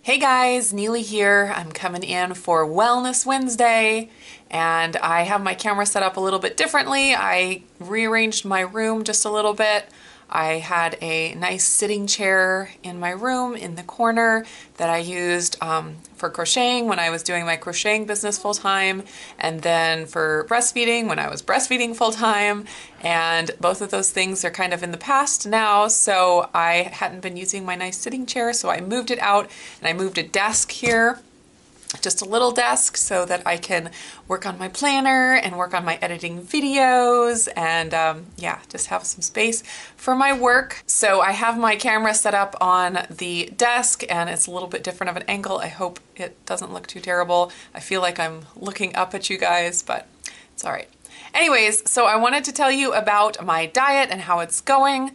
Hey guys, Neely here. I'm coming in for Wellness Wednesday and I have my camera set up a little bit differently. I rearranged my room just a little bit. I had a nice sitting chair in my room in the corner that I used for crocheting when I was doing my crocheting business full-time, and then for breastfeeding when I was breastfeeding full-time, and both of those things are kind of in the past now, so I hadn't been using my nice sitting chair, so I moved it out and I moved a desk here. Just a little desk so that I can work on my planner and work on my editing videos and yeah, just have some space for my work. So I have my camera set up on the desk and it's a little bit different of an angle. I hope it doesn't look too terrible. I feel like I'm looking up at you guys, but it's all right. Anyways, so I wanted to tell you about my diet and how it's going.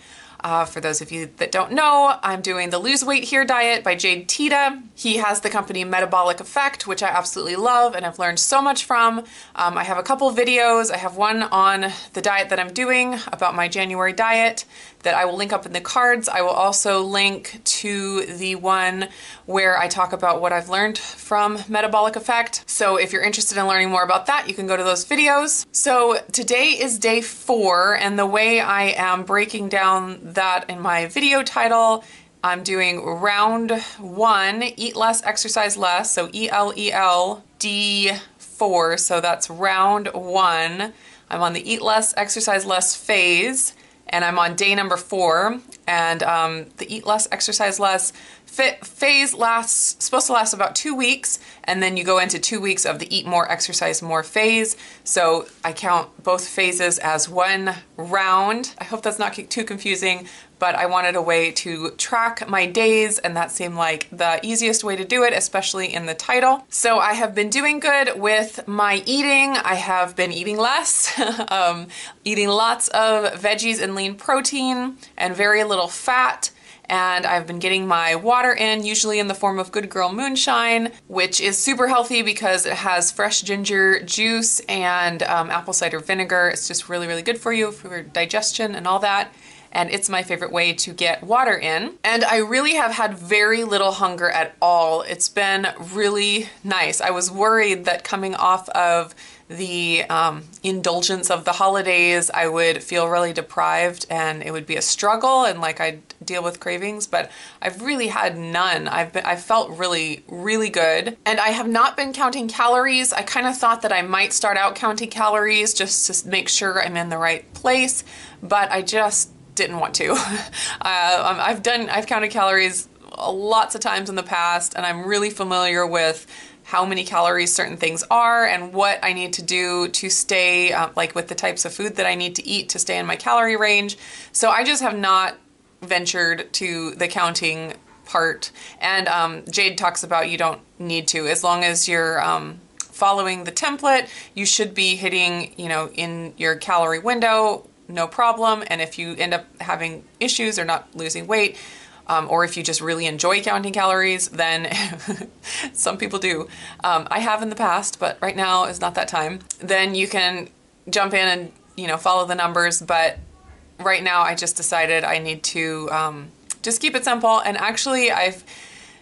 For those of you that don't know, I'm doing the Lose Weight Here diet by Jade Teta. He has the company Metabolic Effect, which I absolutely love and I've learned so much from. I have a couple videos. I have one on the diet that I'm doing about my January diet that I will link up in the cards. I will also link to the one where I talk about what I've learned from Metabolic Effect. So if you're interested in learning more about that, you can go to those videos. So today is day 4, and the way I am breaking down that in my video title, I'm doing round 1, eat less, exercise less, so ELEL.Day4, so that's round 1. I'm on the eat less, exercise less phase, and I'm on day number 4, and the eat less, exercise less phase supposed to last about 2 weeks, and then you go into 2 weeks of the eat more, exercise more phase. So I count both phases as one round. I hope that's not too confusing, but I wanted a way to track my days, and that seemed like the easiest way to do it, especially in the title. So I have been doing good with my eating. I have been eating less, eating lots of veggies and lean protein and very little fat. And I've been getting my water in, usually in the form of Good Girl Moonshine, which is super healthy because it has fresh ginger juice and apple cider vinegar. It's just really, really good for you, for digestion and all that. And it's my favorite way to get water in. And I really have had very little hunger at all. It's been really nice. I was worried that coming off of the indulgence of the holidays, I would feel really deprived and it would be a struggle and like I'd deal with cravings, but I've really had none. I felt really, really good. And I have not been counting calories. I kind of thought that I might start out counting calories just to make sure I'm in the right place, but I just didn't want to. I've counted calories lots of times in the past, and I'm really familiar with how many calories certain things are and what I need to do to stay, like with the types of food that I need to eat to stay in my calorie range. So I just have not ventured to the counting part. And Jade talks about you don't need to. As long as you're following the template, you should be hitting, you know, in your calorie window, no problem. And if you end up having issues or not losing weight, or if you just really enjoy counting calories, then some people do. I have in the past, but right now is not that time. Then you can jump in and, you know, follow the numbers. But right now I just decided I need to just keep it simple. And actually I've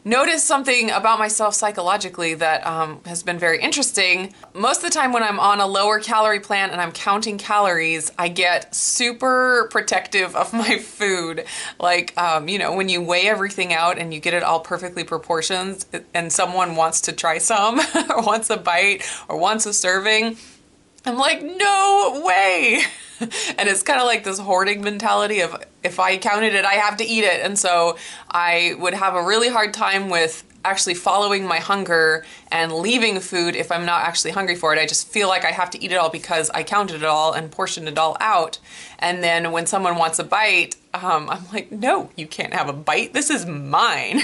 noticed something about myself psychologically that has been very interesting. Most of the time when I'm on a lower calorie plan and I'm counting calories, I get super protective of my food. Like, you know, when you weigh everything out and you get it all perfectly proportioned and someone wants to try some or wants a bite or wants a serving, I'm like, no way. And it's kind of like this hoarding mentality of if I counted it, I have to eat it. And so I would have a really hard time with actually following my hunger and leaving food if I'm not actually hungry for it. I just feel like I have to eat it all because I counted it all and portioned it all out. And then when someone wants a bite, I'm like, no, you can't have a bite. This is mine.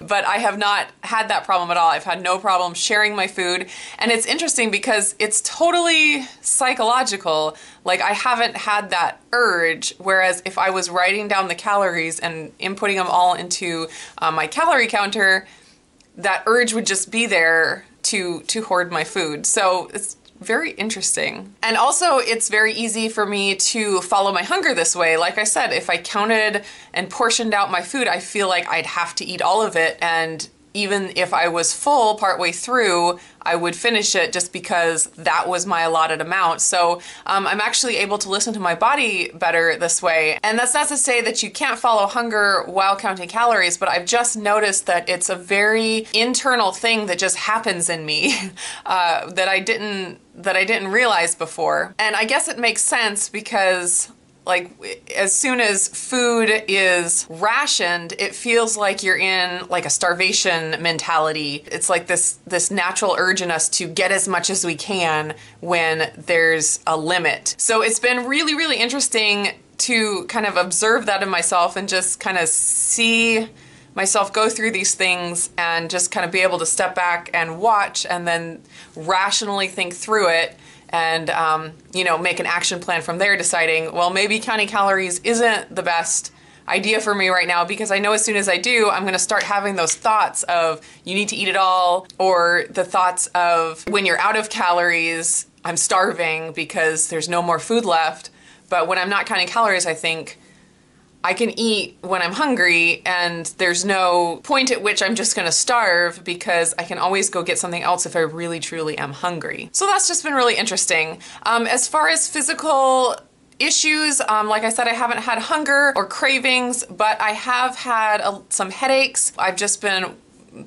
But I have not had that problem at all. I've had no problem sharing my food. And it's interesting because it's totally psychological. Like I haven't had that urge. Whereas if I was writing down the calories and inputting them all into my calorie counter, that urge would just be there to hoard my food. So it's very interesting. And also it's very easy for me to follow my hunger this way. Like I said, if I counted and portioned out my food, I feel like I'd have to eat all of it. And even if I was full partway through, I would finish it just because that was my allotted amount. So I'm actually able to listen to my body better this way. And that's not to say that you can't follow hunger while counting calories, but I've just noticed that it's a very internal thing that just happens in me that I didn't realize before. And I guess it makes sense because like as soon as food is rationed, it feels like you're in like a starvation mentality. It's like this natural urge in us to get as much as we can when there's a limit. So it's been really, really interesting to kind of observe that in myself and just kind of see myself go through these things and just kind of be able to step back and watch and then rationally think through it and, you know, make an action plan from there, deciding, well, maybe counting calories isn't the best idea for me right now, because I know as soon as I do, I'm going to start having those thoughts of you need to eat it all, or the thoughts of when you're out of calories, I'm starving because there's no more food left. But when I'm not counting calories, I think I can eat when I'm hungry, and there's no point at which I'm just gonna starve, because I can always go get something else if I really truly am hungry. So that's just been really interesting. As far as physical issues, like I said, I haven't had hunger or cravings, but I have had some headaches. I've just been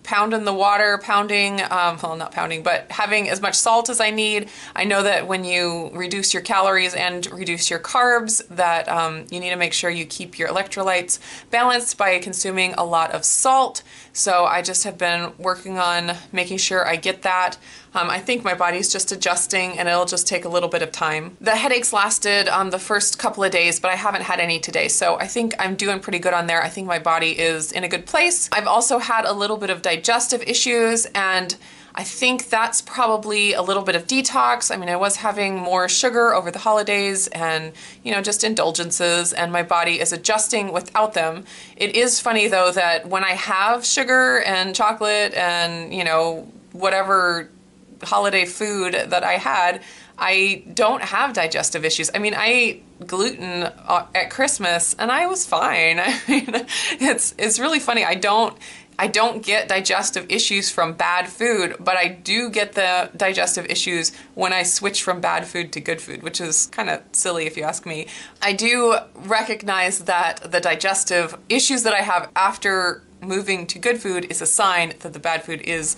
pounding the water, well, not pounding, but having as much salt as I need. I know that when you reduce your calories and reduce your carbs, that you need to make sure you keep your electrolytes balanced by consuming a lot of salt. So I just have been working on making sure I get that. I think my body's just adjusting, and it'll just take a little bit of time. The headaches lasted the first couple of days, but I haven't had any today, so I think I'm doing pretty good on there. I think my body is in a good place. I've also had a little bit of digestive issues, and I think that's probably a little bit of detox. I mean, I was having more sugar over the holidays and, you know, just indulgences, and my body is adjusting without them. It is funny though that when I have sugar and chocolate and, you know, whatever holiday food that I had, I don't have digestive issues. I mean, I ate gluten at Christmas and I was fine. I mean, it's really funny. I don't get digestive issues from bad food, but I do get the digestive issues when I switch from bad food to good food, which is kind of silly if you ask me. I do recognize that the digestive issues that I have after moving to good food is a sign that the bad food is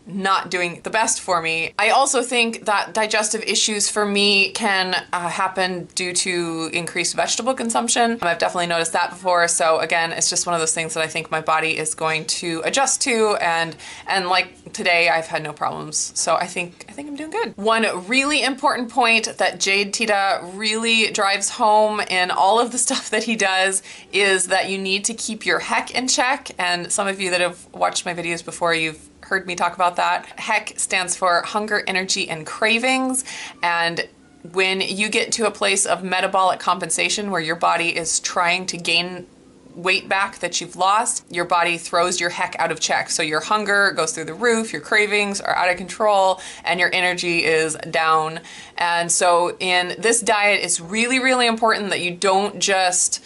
not doing the best for me. I also think that digestive issues for me can happen due to increased vegetable consumption. I've definitely noticed that before. So again, it's just one of those things that I think my body is going to adjust to, and like today I've had no problems. So I think I'm doing good. One really important point that Jade Tita really drives home in all of the stuff that he does is that you need to keep your HEC in check. And some of you that have watched my videos before, you've heard me talk about that. HEC stands for hunger, energy, and cravings. And when you get to a place of metabolic compensation where your body is trying to gain weight back that you've lost, your body throws your HEC out of check. So your hunger goes through the roof, your cravings are out of control, and your energy is down. And so in this diet, it's really, really important that you don't just,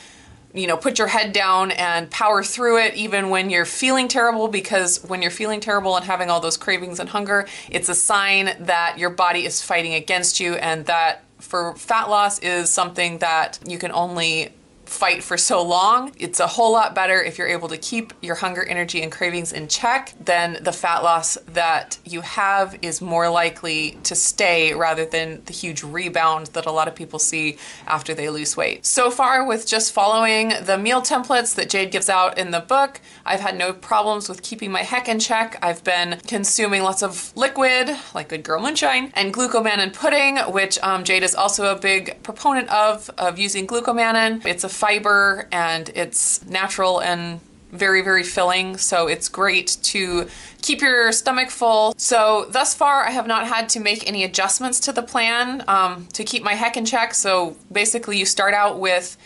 you know, put your head down and power through it even when you're feeling terrible, because when you're feeling terrible and having all those cravings and hunger, it's a sign that your body is fighting against you, and that for fat loss is something that you can only fight for so long. It's a whole lot better if you're able to keep your hunger, energy, and cravings in check. Then the fat loss that you have is more likely to stay rather than the huge rebound that a lot of people see after they lose weight. So far, with just following the meal templates that Jade gives out in the book, I've had no problems with keeping my HEC in check. I've been consuming lots of liquid, like Good Girl Moonshine, and glucomannan pudding, which Jade is also a big proponent of using glucomannan. It's a fiber and it's natural and very, very filling, so it's great to keep your stomach full. So thus far, I have not had to make any adjustments to the plan to keep my HEC in check. So basically, you start out with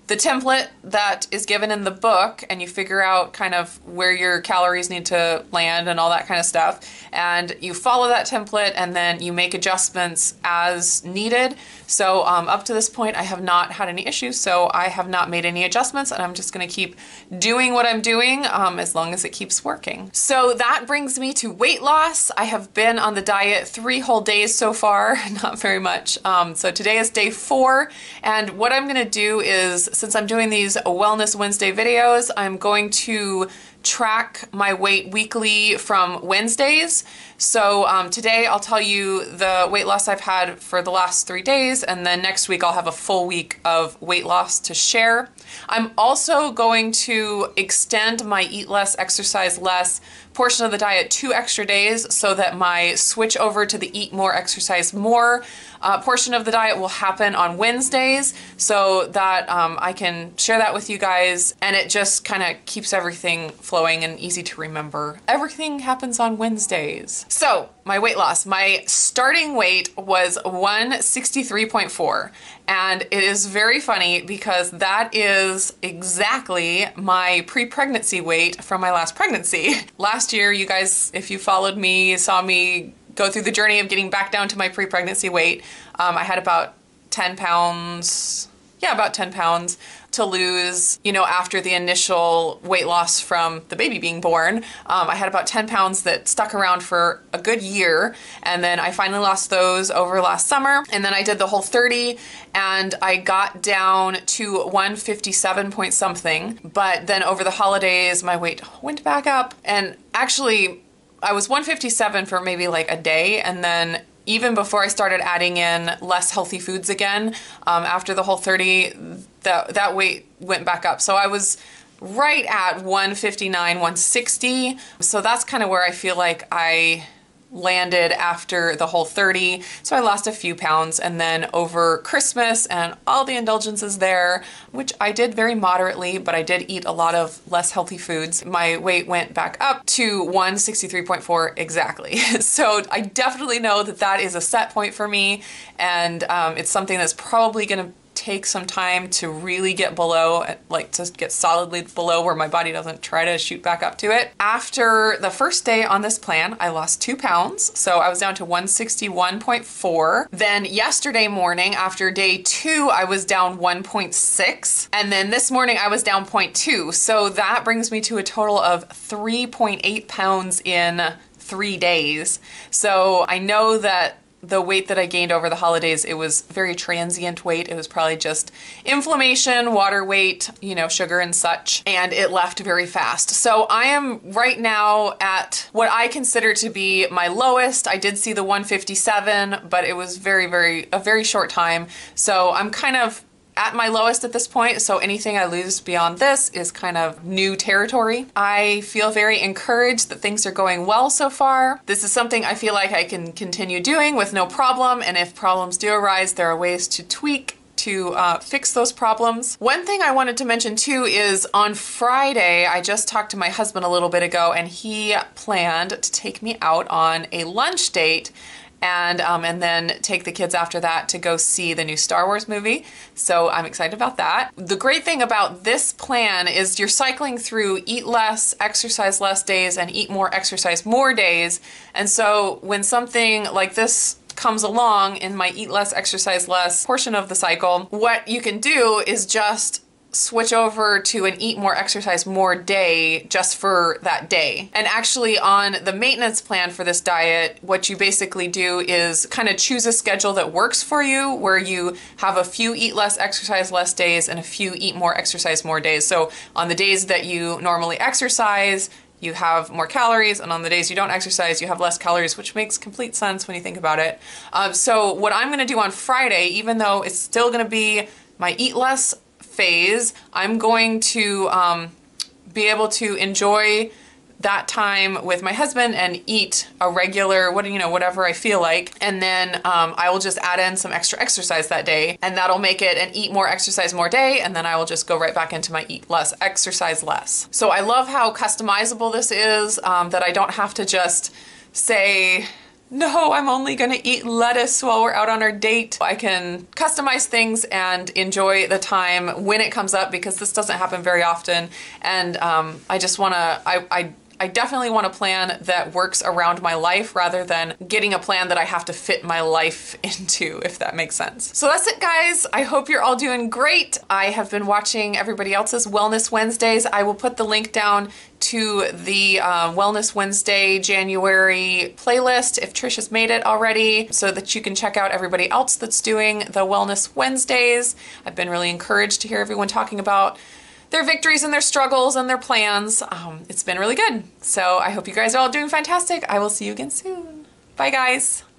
the template that is given in the book, and you figure out kind of where your calories need to land and all that kind of stuff. And you follow that template, and then you make adjustments as needed. So up to this point, I have not had any issues, so I have not made any adjustments, and I'm just gonna keep doing what I'm doing as long as it keeps working. So that brings me to weight loss. I have been on the diet 3 whole days so far, not very much. So today is day 4, and what I'm gonna do is, since I'm doing these Wellness Wednesday videos, I'm going to track my weight weekly from Wednesdays. So today I'll tell you the weight loss I've had for the last 3 days, and then next week I'll have a full week of weight loss to share. I'm also going to extend my eat less, exercise less portion of the diet 2 extra days, so that my switch over to the eat more, exercise more portion of the diet will happen on Wednesdays, so that I can share that with you guys, and it just kind of keeps everything flowing and easy to remember. Everything happens on Wednesdays. So my weight loss, my starting weight was 163.4, and it is very funny because that is exactly my pre-pregnancy weight from my last pregnancy. Last year, you guys, if you followed me, saw me go through the journey of getting back down to my pre-pregnancy weight. I had about 10 pounds, about 10 pounds to lose, you know, after the initial weight loss from the baby being born. I had about 10 pounds that stuck around for a good year, and then I finally lost those over last summer, and then I did the whole 30, and I got down to 157 point something, but then over the holidays my weight went back up, and actually I was 157 for maybe like a day, and then even before I started adding in less healthy foods again, after the whole 30, that weight went back up. So I was right at 159, 160. So that's kind of where I feel like I landed after the whole 30. So I lost a few pounds, and then over Christmas and all the indulgences there, which I did very moderately, but I did eat a lot of less healthy foods, my weight went back up to 163.4 exactly. So I definitely know that that is a set point for me, and it's something that's probably gonna take some time to really get below, like to get solidly below where my body doesn't try to shoot back up to it. After the first day on this plan, I lost 2 pounds. So I was down to 161.4. Then yesterday morning, after day 2, I was down 1.6. And then this morning I was down 0.2. So that brings me to a total of 3.8 pounds in 3 days. So I know that the weight that I gained over the holidays, it was very transient weight. It was probably just inflammation, water weight, you know, sugar and such, and it left very fast. So I am right now at what I consider to be my lowest. I did see the 157, but it was a very short time. So I'm kind of at my lowest at this point, so anything I lose beyond this is kind of new territory. I feel very encouraged that things are going well so far. This is something I feel like I can continue doing with no problem, and if problems do arise, there are ways to tweak to fix those problems. One thing I wanted to mention too is on Friday, I just talked to my husband a little bit ago, and he planned to take me out on a lunch date, and then take the kids after that to go see the new Star Wars movie. So I'm excited about that. The great thing about this plan is you're cycling through eat less, exercise less days, and eat more, exercise more days. And so when something like this comes along in my eat less, exercise less portion of the cycle, what you can do is just switch over to an eat more, exercise more day just for that day. And actually on the maintenance plan for this diet, what you basically do is kind of choose a schedule that works for you, where you have a few eat less, exercise less days and a few eat more, exercise more days. So on the days that you normally exercise, you have more calories, and on the days you don't exercise, you have less calories, which makes complete sense when you think about it. So what I'm gonna do on Friday, even though it's still gonna be my eat less phase, I'm going to be able to enjoy that time with my husband and eat a regular, whatever I feel like, and then I will just add in some extra exercise that day, and that'll make it an eat more, exercise more day, and then I will just go right back into my eat less, exercise less. So I love how customizable this is, that I don't have to just say, no, I'm only gonna eat lettuce while we're out on our date. I can customize things and enjoy the time when it comes up, because this doesn't happen very often. And I just wanna, I definitely want a plan that works around my life rather than getting a plan that I have to fit my life into, if that makes sense. So that's it, guys. I hope you're all doing great. I have been watching everybody else's Wellness Wednesdays. I will put the link down to the Wellness Wednesday January playlist if Trish has made it already, so that you can check out everybody else that's doing the Wellness Wednesdays. I've been really encouraged to hear everyone talking about their victories and their struggles and their plans. It's been really good. So I hope you guys are all doing fantastic. I will see you again soon. Bye, guys.